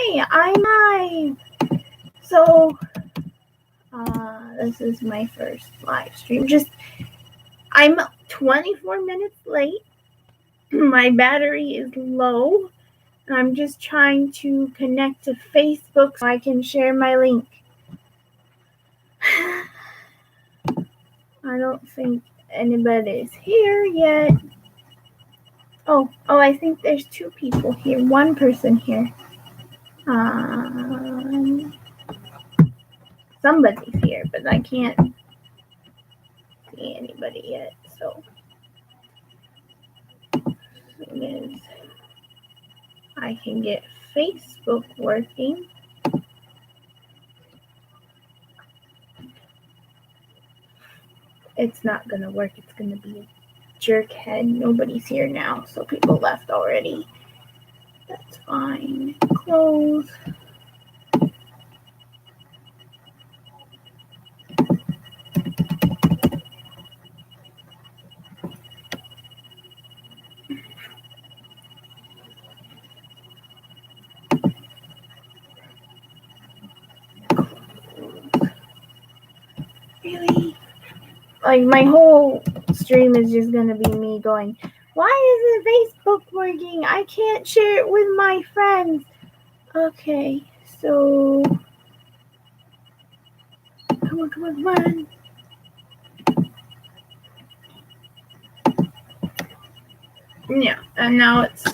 Okay, I'm live. So, this is my first live stream. I'm 24 minutes late. My battery is low. I'm just trying to connect to Facebook so I can share my link. I don't think anybody's here yet. Oh, I think there's two people here. One person here. Somebody's here, but I can't see anybody yet. So, as soon as I can get Facebook working. It's not gonna work. It's gonna be a jerk head. Nobody's here now, so people left already. That's fine. Close. Really? Like, my whole stream is just gonna be me going, why isn't Facebook working? I can't share it with my friends. Okay, so come on. Yeah, and now it's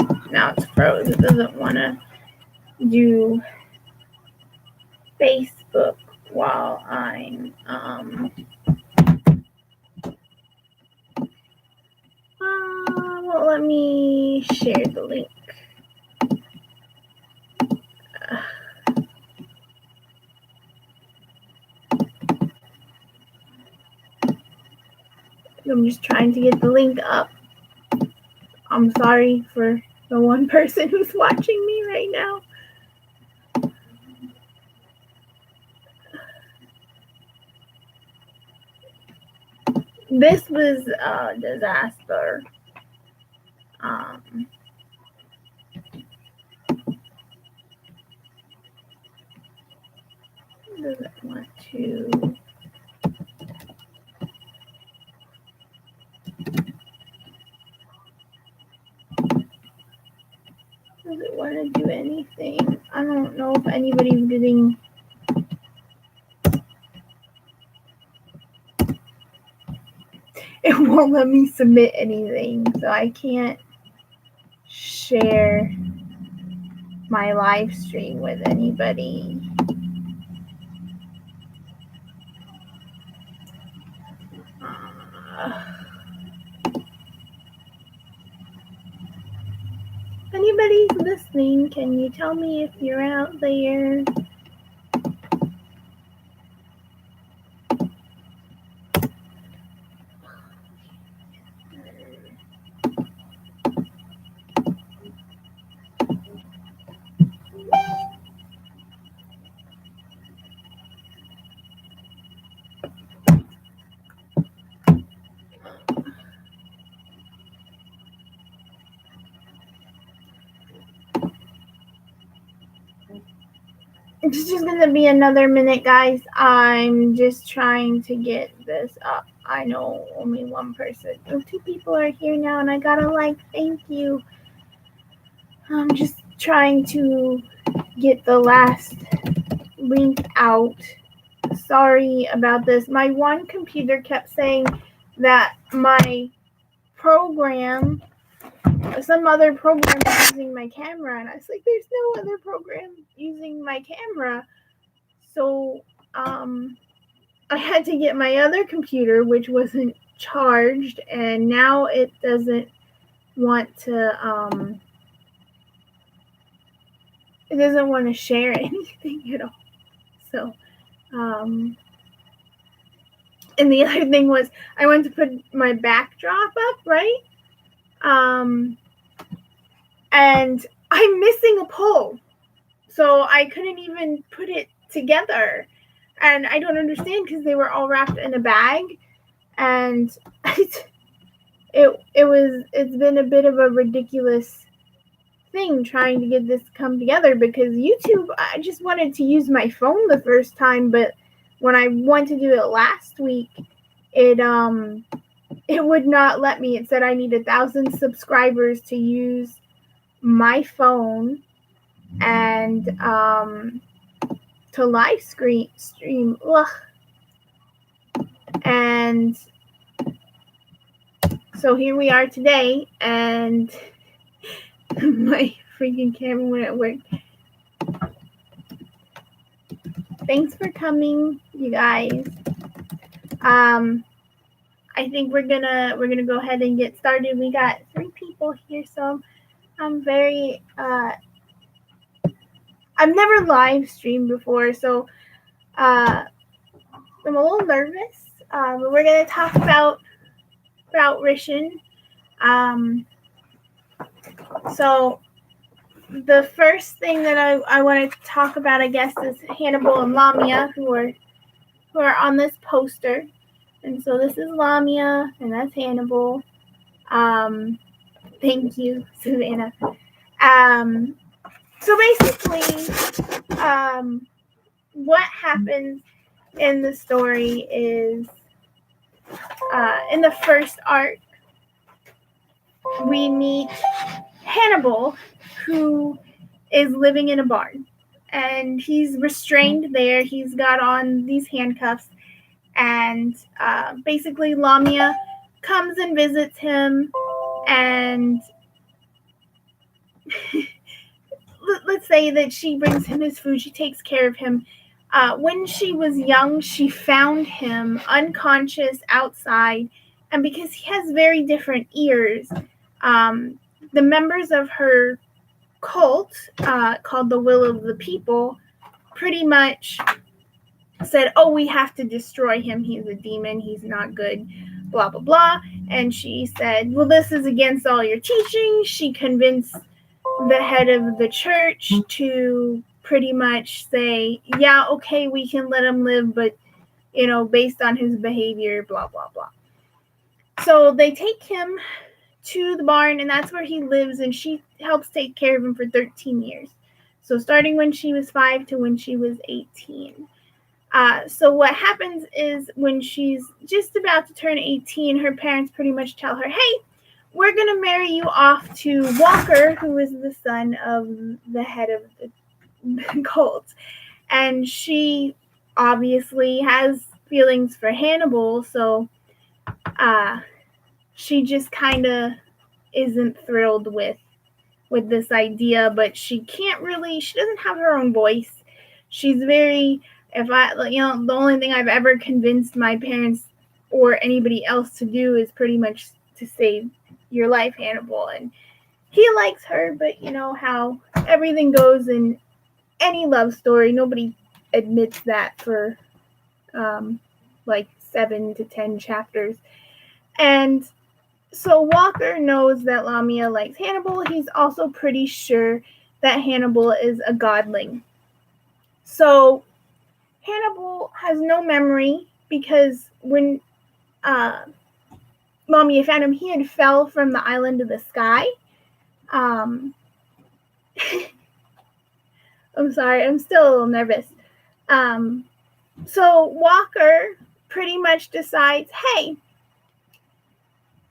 froze. It doesn't want to do Facebook while I'm well, let me share the link. I'm just trying to get the link up. I'm sorry for the one person who's watching me right now. This was a disaster. Doesn't want to. Does it want to do anything? I don't know if anybody's getting. It won't let me submit anything, so I can't share my live stream with anybody. If anybody's listening, can you tell me if you're out there? It's just gonna be another minute, guys. I'm just trying to get this up. I know only one person. Oh, two people are here now, and I gotta thank you. I'm just trying to get the last link out. Sorry about this. My one computer kept saying that my program, some other program is using my camera, and I was like, there's no other program using my camera. So I had to get my other computer, which wasn't charged, and now it doesn't want to it doesn't want to share anything at all. So and the other thing was I went to put my backdrop up, right? And I'm missing a pole. So I couldn't even put it together. And I don't understand because they were all wrapped in a bag. And it's been a bit of a ridiculous thing trying to get this come together, because YouTube, I just wanted to use my phone the first time, but when I went to do it last week, it would not let me. It said I need 1,000 subscribers to use my phone and to live stream. Ugh. And so here we are today, and my freaking camera wouldn't work. Thanks for coming, you guys. I think we're gonna go ahead and get started. We got 3 people here, so I'm very I've never live streamed before, so I'm a little nervous. But we're gonna talk about Rhissin. So the first thing that I want to talk about, I guess, is Hannibal and Lamia, who are on this poster. And so this is Lamia, and that's Hannibal. Thank you, Savannah. So basically, what happens in the story is, in the first arc, we meet Hannibal, who is living in a barn, and he's restrained there. He's got on these handcuffs, and basically Lamia comes and visits him, and let's say that she brings him his food. She takes care of him. When she was young, she found him unconscious outside, and because he has very different ears, the members of her cult, called the Will of the People, pretty much said, oh, we have to destroy him. He's a demon. He's not good, blah, blah, blah. And she said, well, this is against all your teaching. She convinced the head of the church to pretty much say, yeah, okay, we can let him live, but, based on his behavior, blah, blah, blah. So they take him to the barn, and that's where he lives, and she helps take care of him for 13 years. So starting when she was 5 to when she was 18. So what happens is, when she's just about to turn 18, her parents pretty much tell her, hey, we're going to marry you off to Walker, who is the son of the head of the cult. And she obviously has feelings for Hannibal, so she just kind of isn't thrilled with this idea, but she doesn't have her own voice. She's very, the only thing I've ever convinced my parents or anybody else to do is pretty much to save your life, Hannibal. And he likes her, but how everything goes in any love story, nobody admits that for 7 to 10 chapters. And so Walker knows that Lamia likes Hannibal. He's also pretty sure that Hannibal is a godling. So Hannibal has no memory, because when Lamia found him, he had fell from the island to the sky. I'm sorry, I'm still a little nervous. So Walker pretty much decides, hey,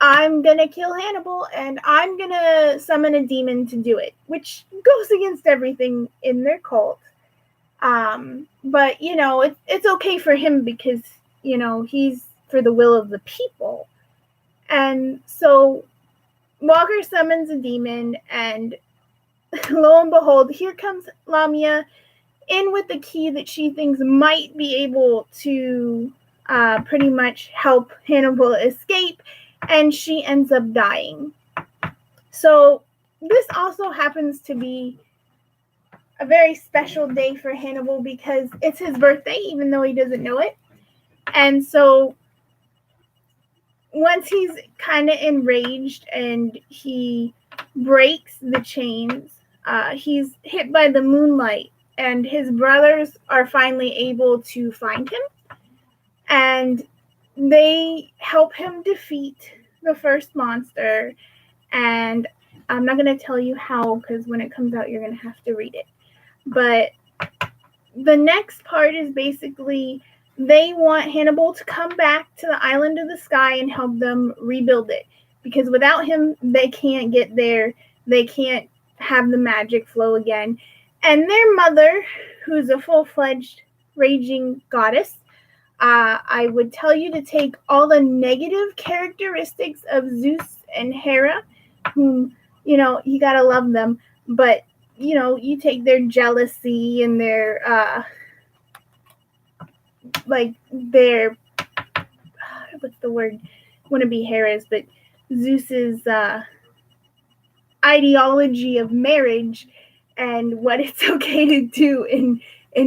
I'm going to kill Hannibal, and I'm going to summon a demon to do it, which goes against everything in their cult. But, it's okay for him because, he's for the will of the people. And so Walker summons a demon, and lo and behold, here comes Lamia in with the key that she thinks might be able to pretty much help Hannibal escape, and she ends up dying. So this also happens to be a very special day for Hannibal, because it's his birthday, even though he doesn't know it. And so once he's kind of enraged and he breaks the chains, he's hit by the moonlight, and his brothers are finally able to find him, and they help him defeat the first monster. And I'm not going to tell you how, because when it comes out, you're going to have to read it. But the next part is basically they want Hannibal to come back to the island of the sky and help them rebuild it. Because without him, they can't get there. They can't have the magic flow again. And their mother, who's a full-fledged raging goddess, I would tell you to take all the negative characteristics of Zeus and Hera, whom, you know, you gotta love them, but, you know, you take their jealousy and their, what's the word? Wouldn't be Hera's, but Zeus's ideology of marriage and what it's okay to do in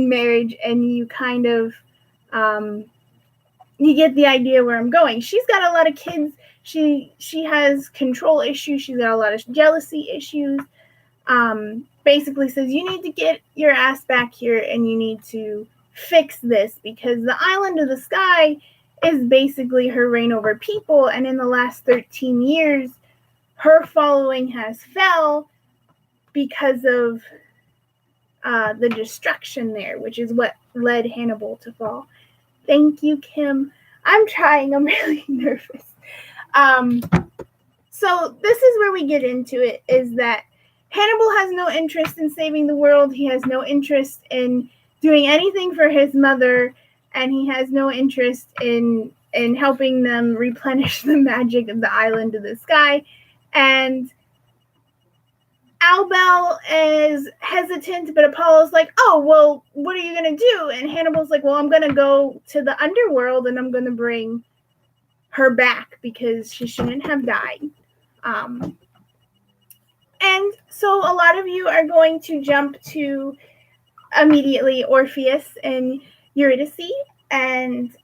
marriage, and you kind of you get the idea where I'm going. She's got a lot of kids. She has control issues. She's got a lot of jealousy issues. Basically says you need to get your ass back here and you need to fix this, because the island of the sky is basically her reign over people, and in the last 13 years her following has fell because of the destruction there, which is what led Hannibal to fall. Thank you, Kim. I'm trying. I'm really nervous. So this is where we get into it, is that Hannibal has no interest in saving the world. He has no interest in doing anything for his mother, and he has no interest in helping them replenish the magic of the island of the sky. And Albel is hesitant, but Apollo's like, oh, well, what are you going to do? And Hannibal's like, well, I'm going to go to the underworld and I'm going to bring her back because she shouldn't have died. And so a lot of you are going to jump to immediately Orpheus and Eurydice, and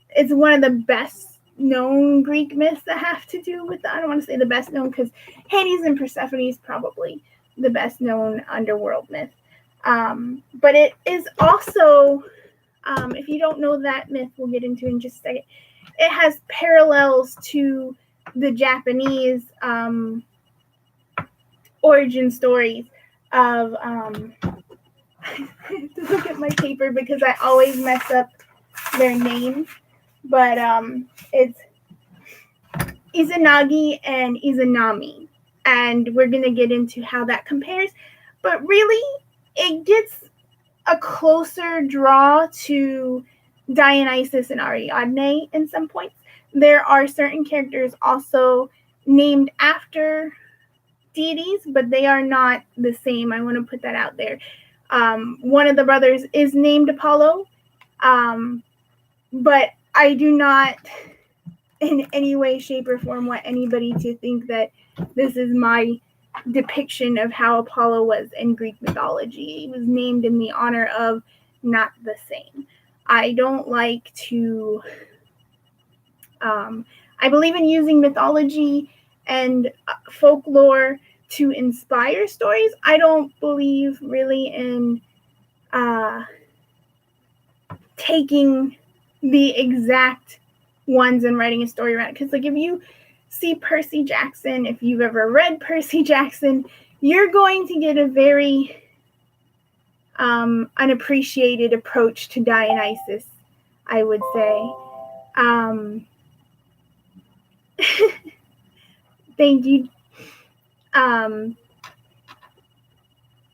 it's one of the best known Greek myths that have to do with I don't want to say the best known, because Hades and Persephone is probably the best known underworld myth. But it is also, if you don't know that myth, we'll get into it in just a second. It has parallels to the Japanese origin stories of look at my paper because I always mess up their names, but it's Izanagi and Izanami, and we're going to get into how that compares. But really, it gets a closer draw to Dionysus and Ariadne in some points. There are certain characters also named after deities, but they are not the same. I want to put that out there. One of the brothers is named Apollo, but I do not in any way, shape, or form want anybody to think that this is my depiction of how Apollo was in Greek mythology. He was named in the honor of, not the same. I don't like to, I believe in using mythology and folklore to inspire stories. I don't believe really in taking the exact ones and writing a story around it. Because like if you see Percy Jackson, if you've ever read Percy Jackson, you're going to get a very unappreciated approach to Dionysus, I would say. Thank you.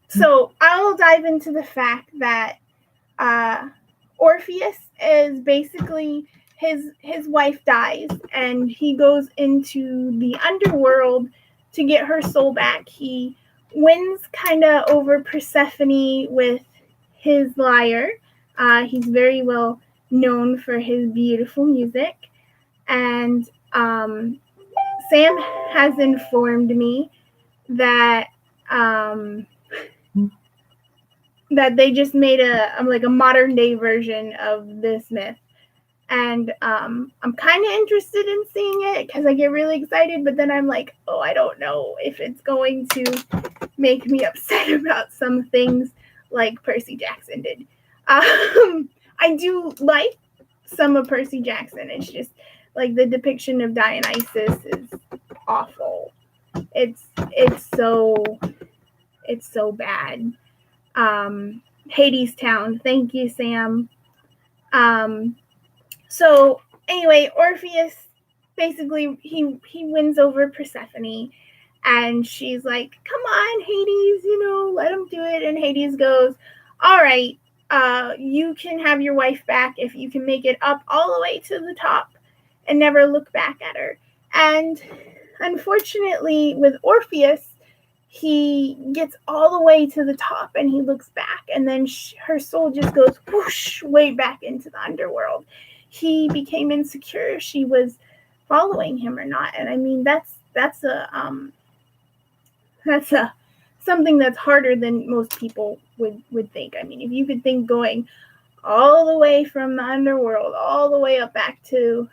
So I'll dive into the fact that Orpheus is basically his wife dies and he goes into the underworld to get her soul back. He wins kind of over Persephone with his lyre. He's very well known for his beautiful music. And Sam has informed me that that they just made a modern day version of this myth. And I'm kind of interested in seeing it because I get really excited, but then I'm like, oh, I don't know if it's going to make me upset about some things like Percy Jackson did. I do like some of Percy Jackson. It's just like the depiction of Dionysus is awful. It's so bad. Hades Town. Thank you, Sam. So anyway, Orpheus basically he wins over Persephone, and she's like, "Come on, Hades, let him do it." And Hades goes, "All right, you can have your wife back if you can make it up all the way to the top and never look back at her." And unfortunately, with Orpheus, he gets all the way to the top and he looks back, and then her soul just goes whoosh way back into the underworld. He became insecure if she was following him or not. And I mean, that's something that's harder than most people would think. I mean, if you could think going all the way from the underworld all the way up back to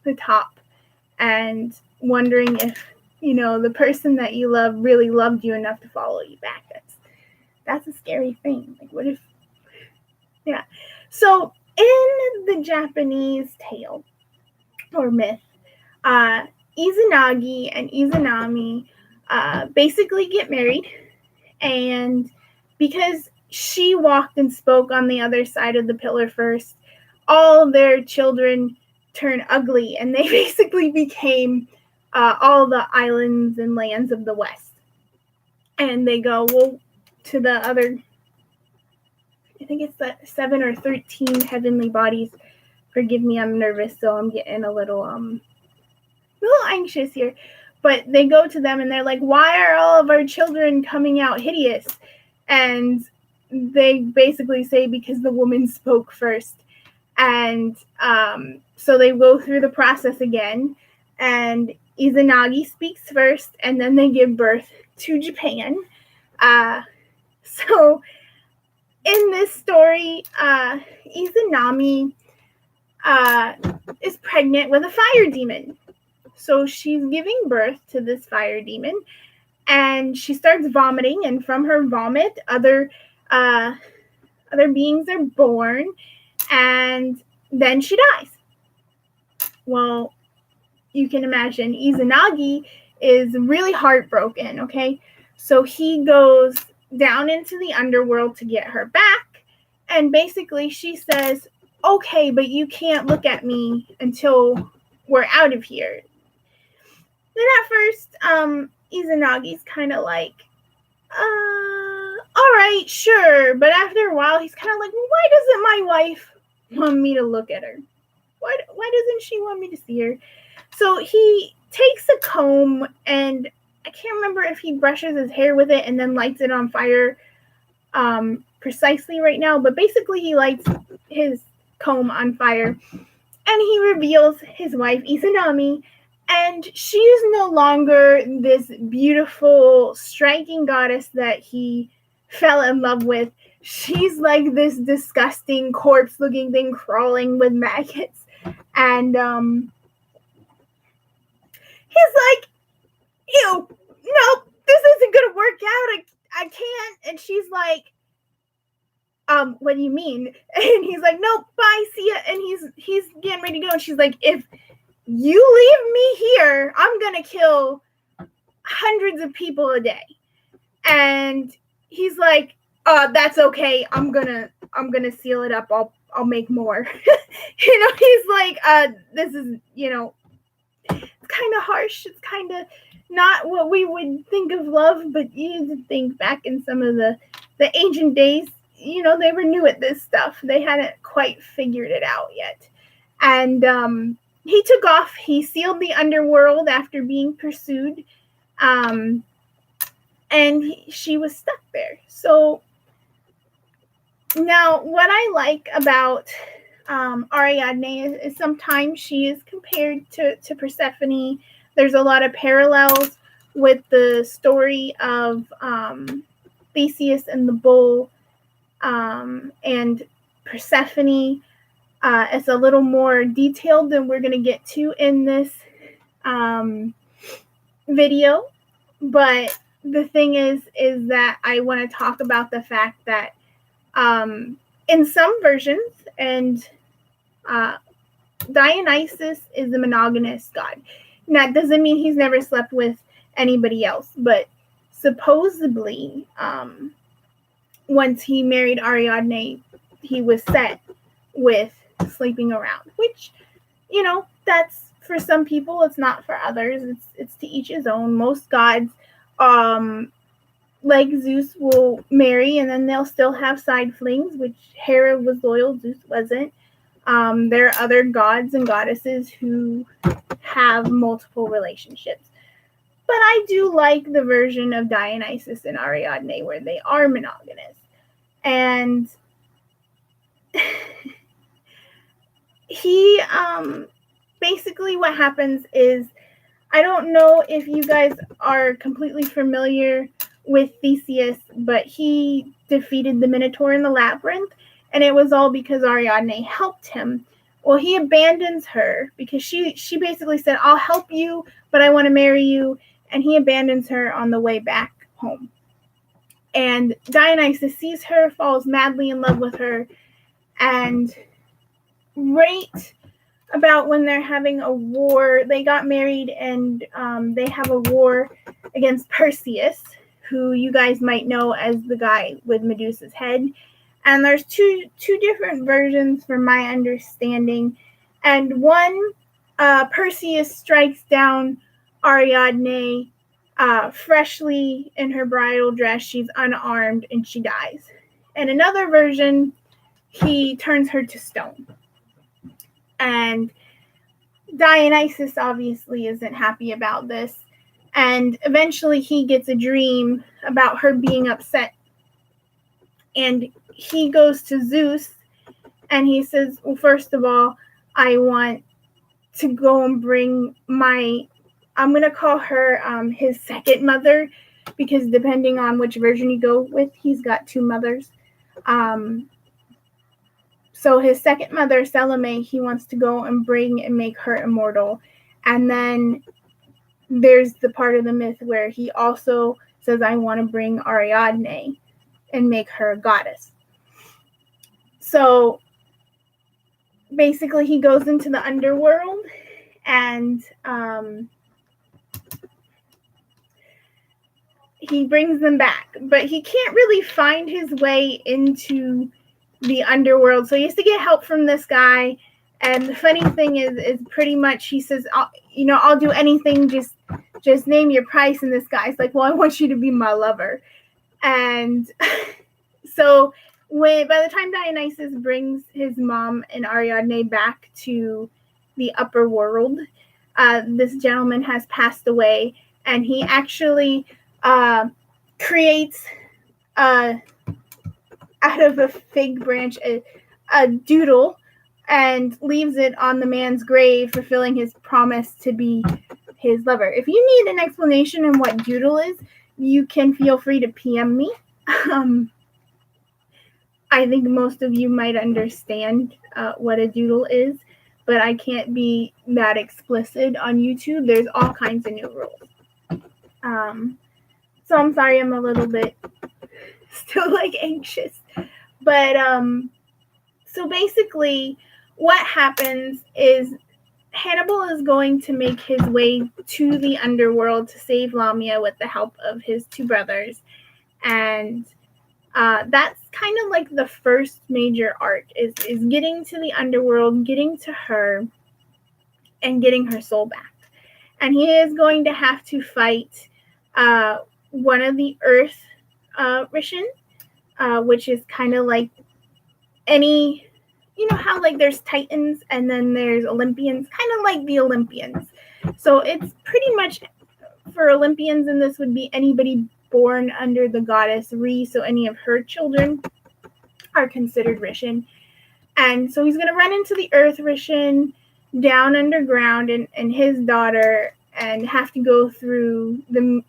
the top and wondering if the person that you love really loved you enough to follow you back, that's a scary thing. Like, what if so in the Japanese tale or myth, Izanagi and Izanami basically get married, and because she walked and spoke on the other side of the pillar first, all their children turn ugly, and they basically became all the islands and lands of the West. And they go, to the other, I think it's the 7 or 13 heavenly bodies. Forgive me, I'm nervous, so I'm getting a little anxious here. But they go to them and they're like, "Why are all of our children coming out hideous?" And they basically say, "Because the woman spoke first." And so they go through the process again, and Izanagi speaks first, and then they give birth to Japan. So in this story, Izanami is pregnant with a fire demon. So she's giving birth to this fire demon, and she starts vomiting, and from her vomit, other beings are born, and then she dies. Well, you can imagine Izanagi is really heartbroken, okay? So he goes down into the underworld to get her back, and basically she says, "Okay, but you can't look at me until we're out of here." Then at first, Izanagi's kind of like, all right, sure. But after a while, he's kind of like, "Why doesn't my wife want me to look at her? Why doesn't she want me to see her?" So he takes a comb, and I can't remember if he brushes his hair with it and then lights it on fire precisely right now. But basically, he lights his comb on fire, and he reveals his wife, Izanami. And she is no longer this beautiful, striking goddess that he fell in love with. She's like this disgusting corpse-looking thing crawling with maggots. And he's like, "Ew, no, this isn't going to work out. I can't." And she's like, "What do you mean?" And he's like, "No, bye, see ya." And he's getting ready to go. And she's like, "If you leave me here, I'm gonna kill hundreds of people a day." And he's like, "That's okay. I'm gonna seal it up. I'll make more." He's like, "This is, it's kind of harsh. It's kind of not what we would think of love, but you think back in some of the ancient days, they were new at this stuff. They hadn't quite figured it out yet." And he took off. He sealed the underworld after being pursued, and she was stuck there. So now what I like about Ariadne is sometimes she is compared to Persephone. There's a lot of parallels with the story of Theseus and the bull and Persephone. It's a little more detailed than we're going to get to in this video. But the thing is that I want to talk about the fact that in some versions, and Dionysus is a monogamous god. And that doesn't mean he's never slept with anybody else. But supposedly, once he married Ariadne, he was set with sleeping around, which, that's for some people, it's not for others. It's to each his own. Most gods, like Zeus, will marry and then they'll still have side flings, which Hera was loyal, Zeus wasn't. There are other gods and goddesses who have multiple relationships. But I do like the version of Dionysus and Ariadne where they are monogamous. And he, basically what happens is, I don't know if you guys are completely familiar with Theseus, but he defeated the Minotaur in the labyrinth, and it was all because Ariadne helped him. Well, he abandons her because she basically said, I'll help you, but I want to marry you, and he abandons her on the way back home. And Dionysus sees her, falls madly in love with her, and right about when they're having a war, they got married, and they have a war against Perseus, who you guys might know as the guy with Medusa's head. And there's two different versions from my understanding. And one, Perseus strikes down Ariadne freshly in her bridal dress. She's unarmed and she dies. And another version, he turns her to stone. And Dionysus obviously isn't happy about this. And eventually he gets a dream about her being upset. And he goes to Zeus and he says, well, first of all, I want to go and bring I'm going to call her his second mother, because depending on which version you go with, he's got two mothers. So his second mother, Salome, he wants to go and bring and make her immortal. And then there's the part of the myth where he also says, I want to bring Ariadne and make her a goddess. So basically he goes into the underworld and he brings them back. But he can't really find his way into the underworld, so he has to get help from this guy. And the funny thing is pretty much he says, I'll do anything, just name your price. And this guy's like, well, I want you to be my lover. And so by the time Dionysus brings his mom and Ariadne back to the upper world, this gentleman has passed away, and he actually creates out of a fig branch a doodle and leaves it on the man's grave, fulfilling his promise to be his lover. If you need an explanation on what doodle is, you can feel free to PM me. I think most of you might understand what a doodle is, but I can't be that explicit on YouTube. There's all kinds of new rules. So I'm sorry, I'm a little bit still anxious. But so basically what happens is Hannibal is going to make his way to the underworld to save Lamia with the help of his two brothers. And that's kind of like the first major arc is getting to the underworld, getting to her, and getting her soul back. And he is going to have to fight one of the Earth Rhissin, which is kind of like any, how there's Titans and then there's Olympians, kind of like the Olympians. So it's pretty much, for Olympians, and this would be anybody born under the goddess Rhi, so any of her children are considered Rhissin. And so he's going to run into the Earth Rhissin down underground and his daughter, and have to go through the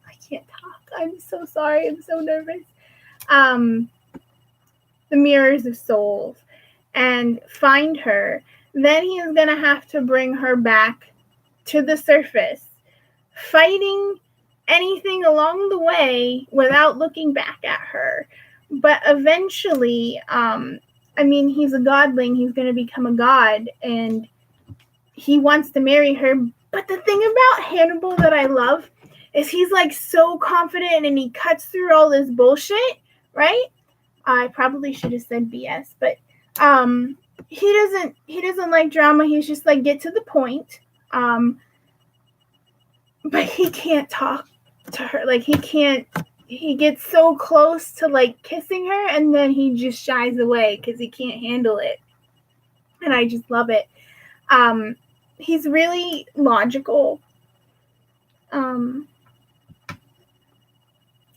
I can't talk. I'm so sorry. I'm so nervous. The mirrors of souls, and find her. Then he is going to have to bring her back to the surface, fighting anything along the way without looking back at her. But eventually, he's a godling. He's going to become a god, and he wants to marry her, But the thing about Hannibal that I love is he's like so confident and he cuts through all this bullshit, right? I probably should have said BS, but he doesn't like drama. He's just like get to the point. But he can't talk to her. Like he gets so close to like kissing her and then he just shies away because he can't handle it. And I just love it. He's really logical. And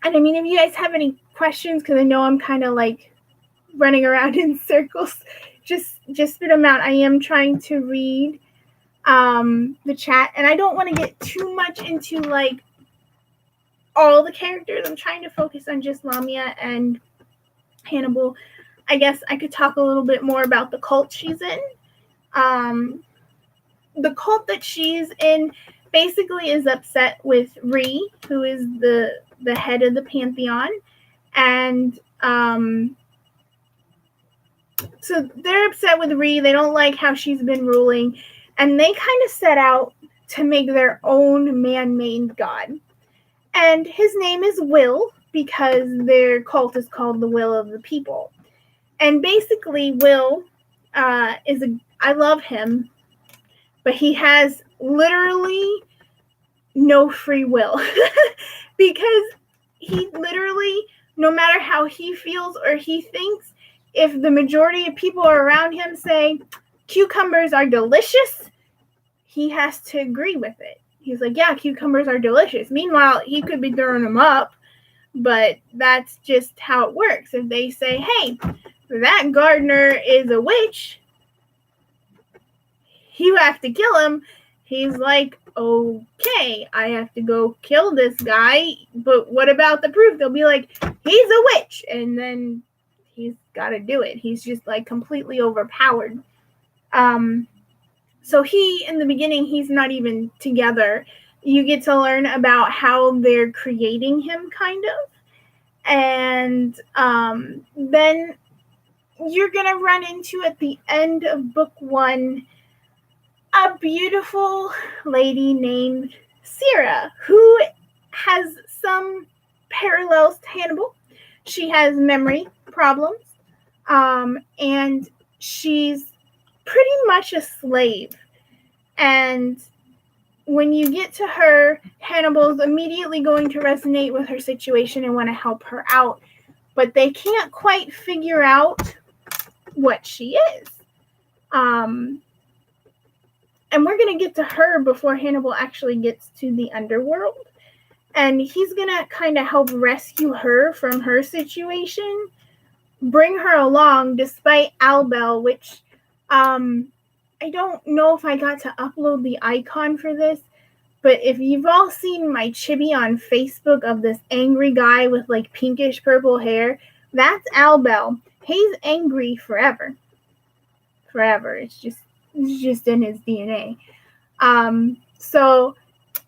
I mean, if you guys have any questions, because I know I'm kind of like running around in circles, just spit them out. I am trying to read the chat, and I don't want to get too much into like all the characters. I'm trying to focus on just Lamia and Hannibal. I guess I could talk a little bit more about the cult she's in. The cult that she's in basically is upset with Rhi, who is the head of the pantheon, and so they're upset with Rhi. They don't like how she's been ruling, and they kind of set out to make their own man-made god. And his name is Will, because their cult is called the Will of the People. And basically, Will I love him, but he has literally no free will. Because he literally, no matter how he feels or he thinks, if the majority of people around him say cucumbers are delicious, he has to agree with it. He's like, yeah, cucumbers are delicious. Meanwhile, he could be throwing them up, but that's just how it works. If they say, hey, that gardener is a witch, you have to kill him. He's like, okay, I have to go kill this guy, but what about the proof? They'll be like, he's a witch, and then he's got to do it. He's just like completely overpowered. So in the beginning, he's not even together. You get to learn about how they're creating him, kind of. And then you're going to run into, at the end of book 1, a beautiful lady named Syrah, who has some parallels to Hannibal. She has memory problems, and she's pretty much a slave. And when you get to her, Hannibal's immediately going to resonate with her situation and want to help her out. But they can't quite figure out what she is. And we're going to get to her before Hannibal actually gets to the underworld. And he's going to kind of help rescue her from her situation, bring her along despite Albel, which I don't know if I got to upload the icon for this, but if you've all seen my chibi on Facebook of this angry guy with like pinkish purple hair, that's Albel. He's angry forever. Forever. It's just in his DNA. So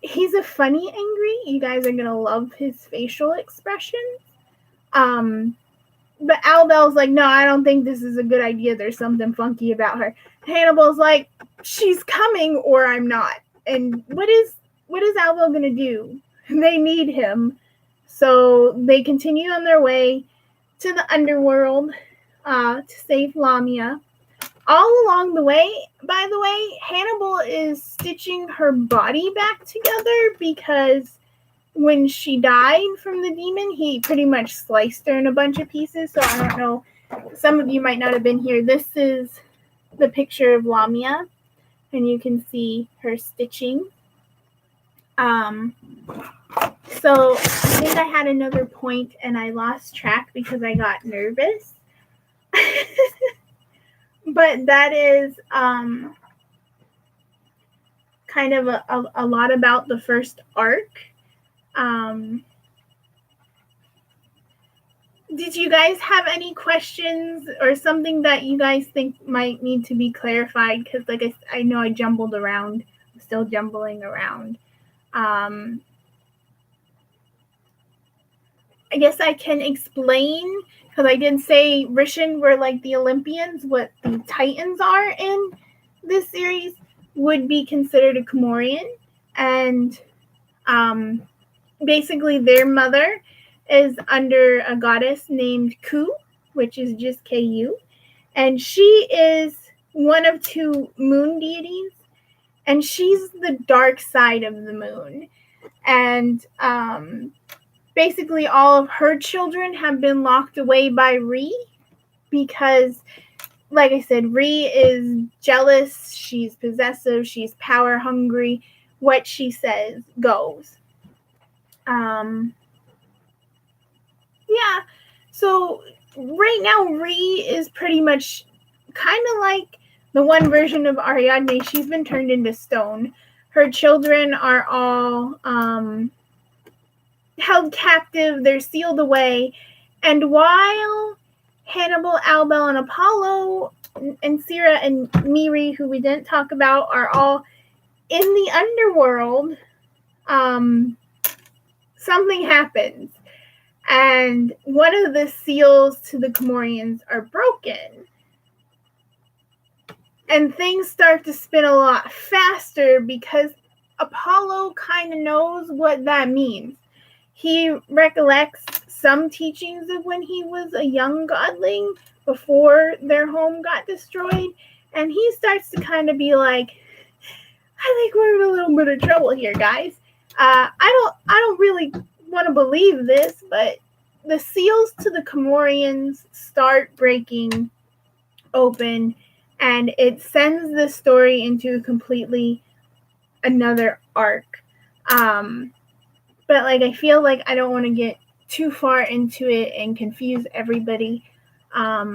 he's a funny angry. You guys are going to love his facial expressions. But Albel's like, no, I don't think this is a good idea. There's something funky about her. Hannibal's like, she's coming or I'm not. And what is Albel going to do? They need him. So they continue on their way to the underworld to save Lamia. All along the way, by the way, Hannibal is stitching her body back together because when she died from the demon, he pretty much sliced her in a bunch of pieces. So I don't know. Some of you might not have been here. This is the picture of Lamia, and you can see her stitching. So I think I had another point, and I lost track because I got nervous. But that is kind of a lot about the first arc. Did you guys have any questions or something that you guys think might need to be clarified? Because like I know I jumbled around. I'm still jumbling around. I guess I can explain, because I did say Rhissin were like the Olympians, what the Titans are in this series. would be considered a Komorian, and basically their mother is under a goddess named Ku, which is just Ku, and she is one of two moon deities, and she's the dark side of the moon. And basically all of her children have been locked away by Rhi because, like I said, Rhi is jealous, she's possessive, she's power hungry. What she says goes. Yeah, so right now Rhi is pretty much kind of like the one version of Ariadne. She's been turned into stone. Her children are all held captive, they're sealed away, and while Hannibal, Albel, and Apollo, and Sira and Miri, who we didn't talk about, are all in the underworld, something happens. And one of the seals to the Komorians are broken. And things start to spin a lot faster because Apollo kind of knows what that means. He recollects some teachings of when he was a young godling before their home got destroyed. And he starts to kind of be like, I think we're in a little bit of trouble here, guys. I don't really want to believe this, but the seals to the Komorians start breaking open, and it sends the story into completely another arc. But like, I feel like I don't want to get too far into it and confuse everybody. I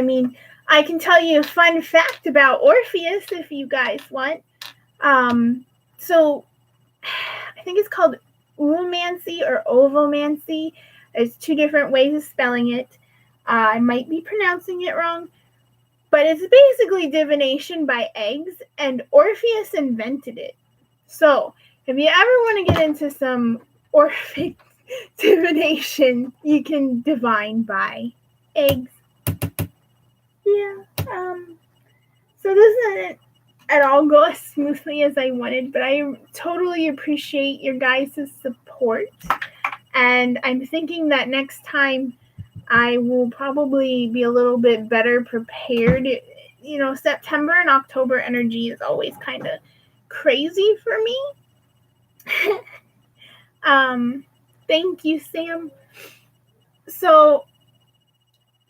mean, I can tell you a fun fact about Orpheus if you guys want. So I think it's called oomancy or ovomancy. There's two different ways of spelling it. I might be pronouncing it wrong, but it's basically divination by eggs, and Orpheus invented it. So if you ever want to get into some Orphic divination, you can divine by eggs. Yeah. So this isn't at all go as smoothly as I wanted, but I totally appreciate your guys' support. And I'm thinking that next time I will probably be a little bit better prepared. You know, September and October energy is always kind of crazy for me. Thank you, Sam. So,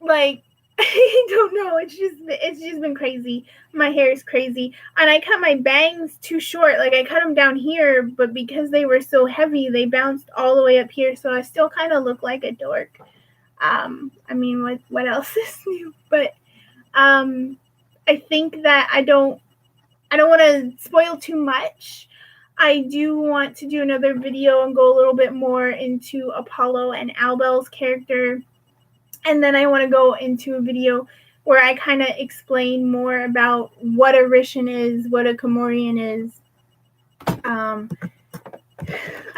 like, I don't know. It's just been crazy. My hair is crazy, and I cut my bangs too short. Like, I cut them down here, but because they were so heavy, they bounced all the way up here. So I still kind of look like a dork. I mean, what else is new? But I think that I don't want to spoil too much. I do want to do another video and go a little bit more into Apollo and Albel's character. And then I want to go into a video where I kind of explain more about what a Rhissin is, what a Komorian is. I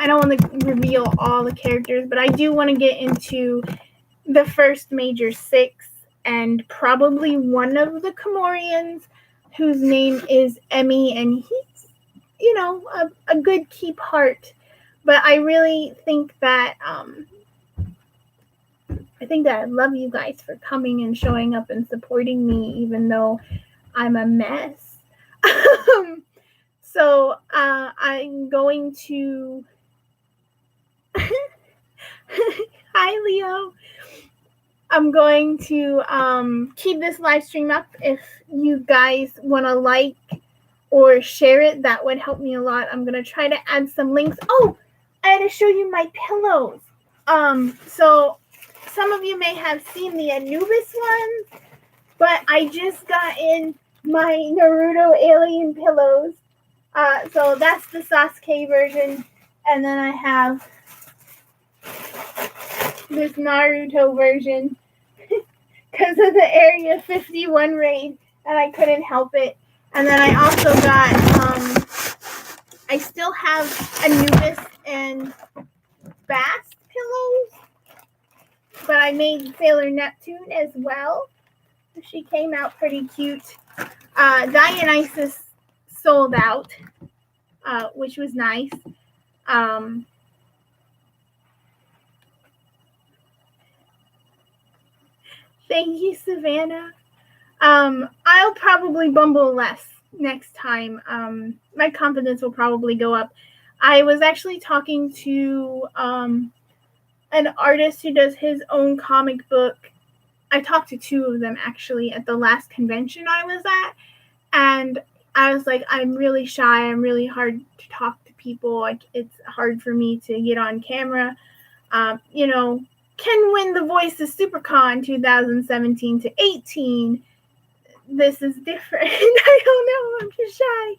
don't want to reveal all the characters, but I do want to get into the first major six and probably one of the Komorians whose name is Emmy, and he's, you know, a good key part. But I really think that I love you guys for coming and showing up and supporting me, even though I'm a mess. So I'm going to hi, Leo. I'm going to keep this live stream up. If you guys want to like or share it, that would help me a lot. I'm going to try to add some links. Oh, I had to show you my pillows. So some of you may have seen the Anubis ones, but I just got in my Naruto alien pillows. So that's the Sasuke version. And then I have this Naruto version because of the Area 51 raid, and I couldn't help it. And then I also got, I still have Anubis and Bast pillows, but I made Sailor Neptune as well. She came out pretty cute. Dionysus sold out, which was nice. Thank you, Savannah. I'll probably bumble less next time. My confidence will probably go up. I was actually talking to an artist who does his own comic book. I talked to two of them actually at the last convention I was at, and I was like, I'm really shy. I'm really hard to talk to people. Like, it's hard for me to get on camera. Can win the Voice of SuperCon 2017 to 18. This is different. I don't know. I'm just shy.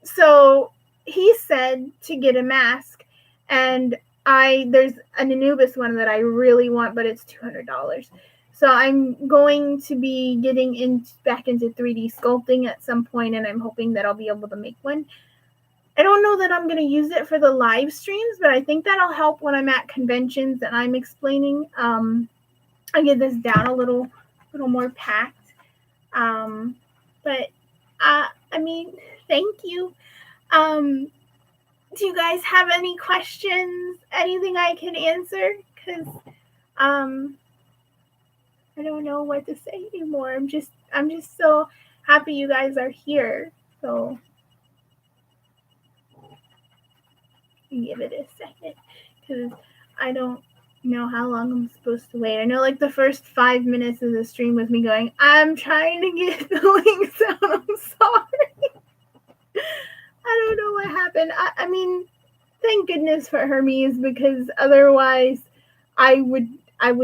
So he said to get a mask, and there's an Anubis one that I really want, but it's $200. So I'm going to be getting back into 3D sculpting at some point, and I'm hoping that I'll be able to make one. I don't know that I'm going to use it for the live streams, but I think that'll help when I'm at conventions and I'm explaining. I get this down a little more packed. But I mean, thank you. Do you guys have any questions? Anything I can answer? Because I don't know what to say anymore. I'm just so happy you guys are here. So give it a second, because I don't know how long I'm supposed to wait. I know like the first 5 minutes of the stream was me going, I'm trying to get the links out. I'm sorry. I don't know what happened. I mean, thank goodness for Hermes, because otherwise I would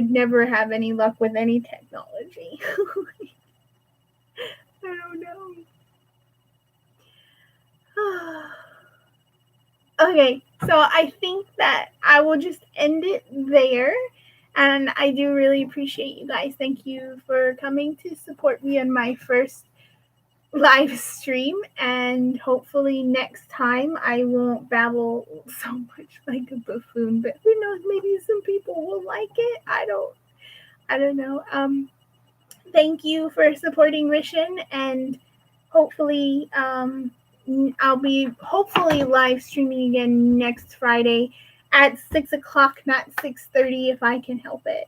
never have any luck with any technology. I don't know. Okay, so I think that I will just end it there. And I do really appreciate you guys. Thank you for coming to support me on my first live stream. And hopefully next time I won't babble so much like a buffoon. But who knows, maybe some people will like it. I don't know. Thank you for supporting Rhissin, and hopefully I'll be hopefully live streaming again next Friday at 6:00, not 6:30, if I can help it.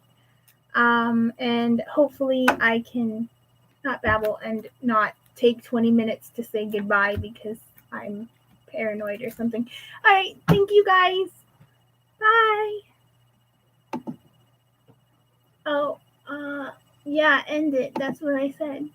And hopefully I can not babble and not take 20 minutes to say goodbye because I'm paranoid or something. All right, thank you guys. Bye. Oh, yeah, end it. That's what I said.